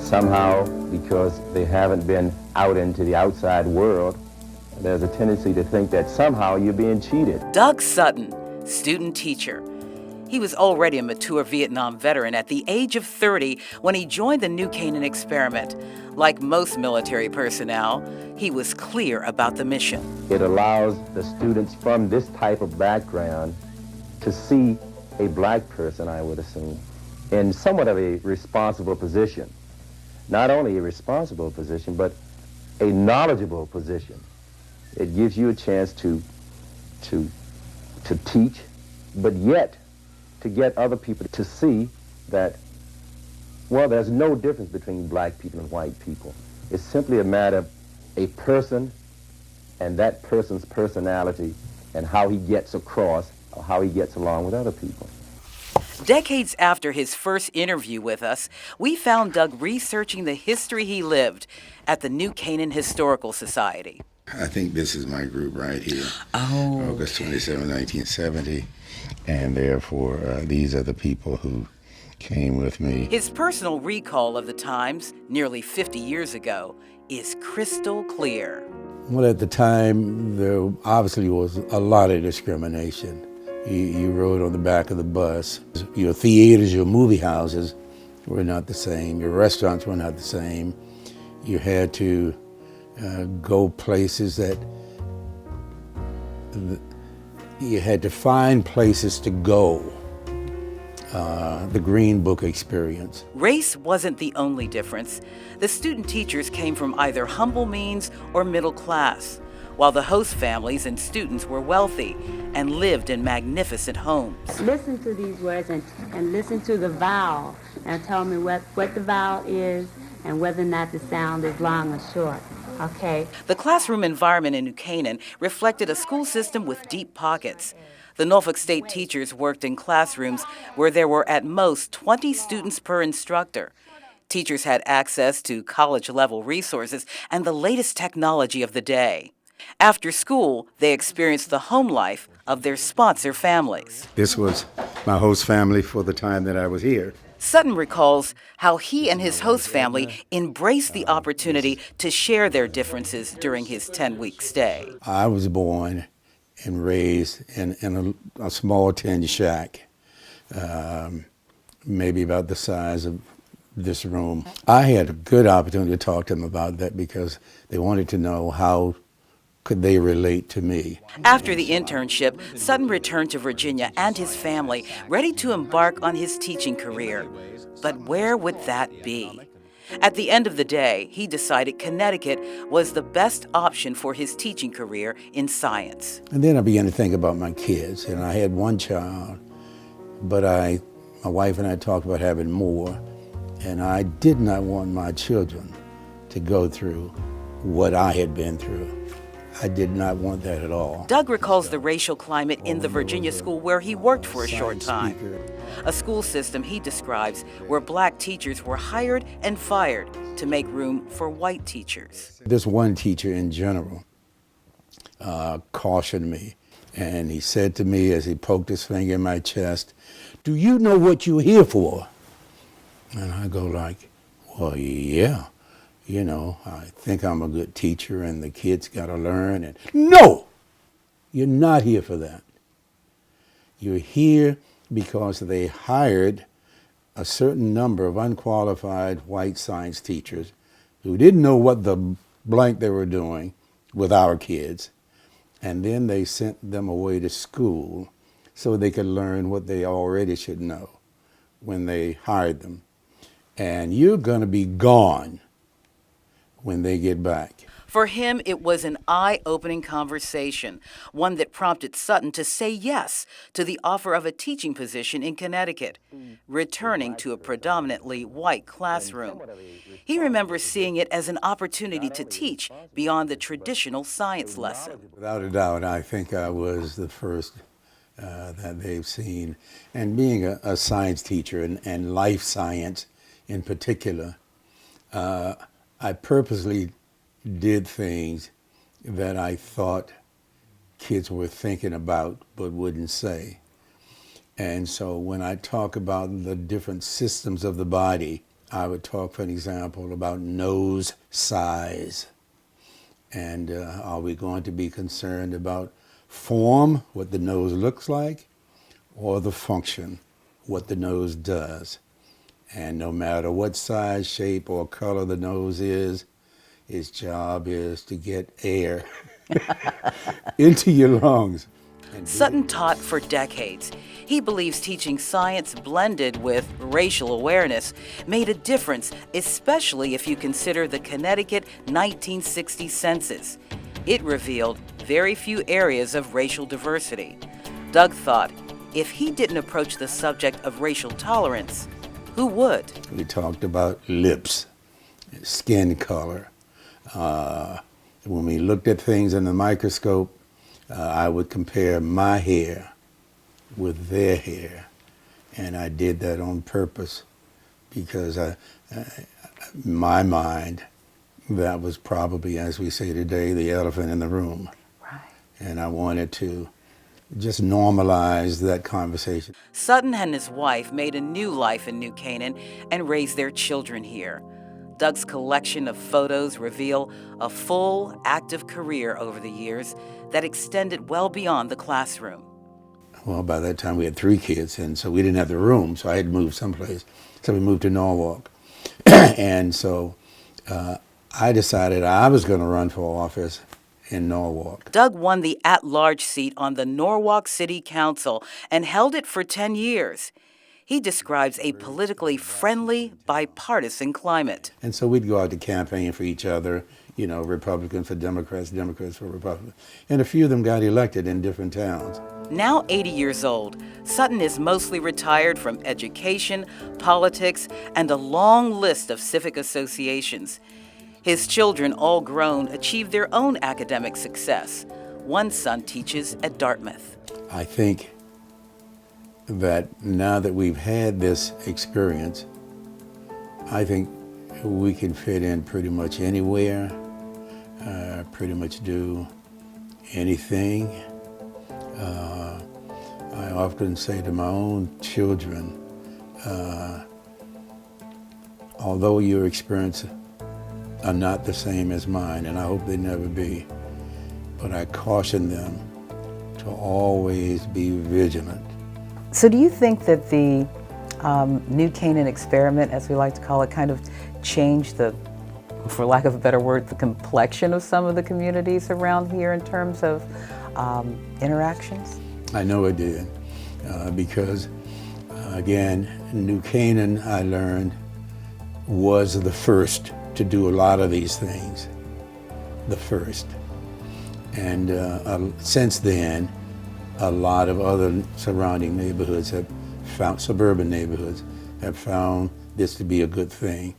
Somehow, because they haven't been out into the outside world, there's a tendency to think that somehow you're being cheated. Doug Sutton, student teacher. He was already a mature Vietnam veteran at the age of 30 when he joined the New Canaan experiment. Like most military personnel, he was clear about the mission. It allows the students from this type of background to see a black person, I would assume, in somewhat of a responsible position. Not only a responsible position, but a knowledgeable position. It gives you a chance to teach, but yet to get other people to see that, well, there's no difference between black people and white people. It's simply a matter of a person and that person's personality and how he gets across or how he gets along with other people. Decades after his first interview with us, we found Doug researching the history he lived at the New Canaan Historical Society. I think this is my group right here. Oh. August 27, 1970. And therefore, these are the people who came with me. His personal recall of the times, nearly 50 years ago, is crystal clear. Well, at the time, there obviously was a lot of discrimination. You rode on the back of the bus. Your theaters, your movie houses were not the same. Your restaurants were not the same. You had to go places that you had to find places to go. The Green Book experience. Race wasn't the only difference. The student teachers came from either humble means or middle class, while the host families and students were wealthy and lived in magnificent homes. Listen to these words and listen to the vowel and tell me what the vowel is and whether or not the sound is long or short. Okay. The classroom environment in New Canaan reflected a school system with deep pockets. The Norfolk State teachers worked in classrooms where there were at most 20 students per instructor. Teachers had access to college-level resources and the latest technology of the day. After school, they experienced the home life of their sponsor families. This was my host family for the time that I was here. Sutton recalls how he and his host family embraced the opportunity to share their differences during his 10-week stay. I was born and raised in a small tin shack, maybe about the size of this room. I had a good opportunity to talk to them about that because they wanted to know how could they relate to me. After the internship, Sutton returned to Virginia and his family, ready to embark on his teaching career. But where would that be? At the end of the day, he decided Connecticut was the best option for his teaching career in science. And then I began to think about my kids, and I had one child, but my wife and I talked about having more, and I did not want my children to go through what I had been through. I did not want that at all. Doug recalls the racial climate in the Virginia school where he worked for a short time. A school system he describes where black teachers were hired and fired to make room for white teachers. This one teacher in general cautioned me, and he said to me as he poked his finger in my chest, "Do you know what you're here for?" And I go like, "Well, yeah. You know, I think I'm a good teacher and the kids got to learn." And no, you're not here for that. You're here because they hired a certain number of unqualified white science teachers who didn't know what the blank they were doing with our kids. And then they sent them away to school so they could learn what they already should know when they hired them. And you're going to be gone when they get back. For him, it was an eye-opening conversation, one that prompted Sutton to say yes to the offer of a teaching position in Connecticut, returning to a predominantly white classroom. He remembers seeing it as an opportunity to teach beyond the traditional science lesson. Without a doubt, I think I was the first that they've seen. And being a science teacher and life science in particular, I purposely did things that I thought kids were thinking about but wouldn't say. And so when I talk about the different systems of the body, I would talk, for an example, about nose size. And are we going to be concerned about form, what the nose looks like, or the function, what the nose does? And no matter what size, shape, or color the nose is, its job is to get air into your lungs. Sutton taught for decades. He believes teaching science blended with racial awareness made a difference, especially if you consider the Connecticut 1960 census. It revealed very few areas of racial diversity. Doug thought if he didn't approach the subject of racial tolerance, who would? We talked about lips, skin color. When we looked at things in the microscope, I would compare my hair with their hair, and I did that on purpose because in my mind, that was probably, as we say today, the elephant in the room. Right. And I wanted to just normalize that conversation. Sutton and his wife made a new life in New Canaan and raised their children here. Doug's collection of photos reveal a full, active career over the years that extended well beyond the classroom. Well, by that time we had 3 kids, and so we didn't have the room, so I had to move someplace. So we moved to Norwalk. And so I decided I was going to run for office in Norwalk. Doug won the at-large seat on the Norwalk City Council and held it for 10 years. He describes a politically friendly, bipartisan climate. And so we'd go out to campaign for each other, you know, Republicans for Democrats, Democrats for Republicans. And a few of them got elected in different towns. Now 80 years old, Sutton is mostly retired from education, politics, and a long list of civic associations. His children, all grown, achieved their own academic success. One son teaches at Dartmouth. I think that now that we've had this experience, I think we can fit in pretty much anywhere, pretty much do anything. I often say to my own children, although your experiences are not the same as mine, and I hope they never be, but I caution them to always be vigilant. So do you think that the New Canaan experiment, as we like to call it, kind of changed the, for lack of a better word, the complexion of some of the communities around here in terms of interactions? I know it did, because again, New Canaan, I learned, was the first to do a lot of these things, the first. And since then, a lot of other surrounding neighborhoods have found, suburban neighborhoods, have found this to be a good thing.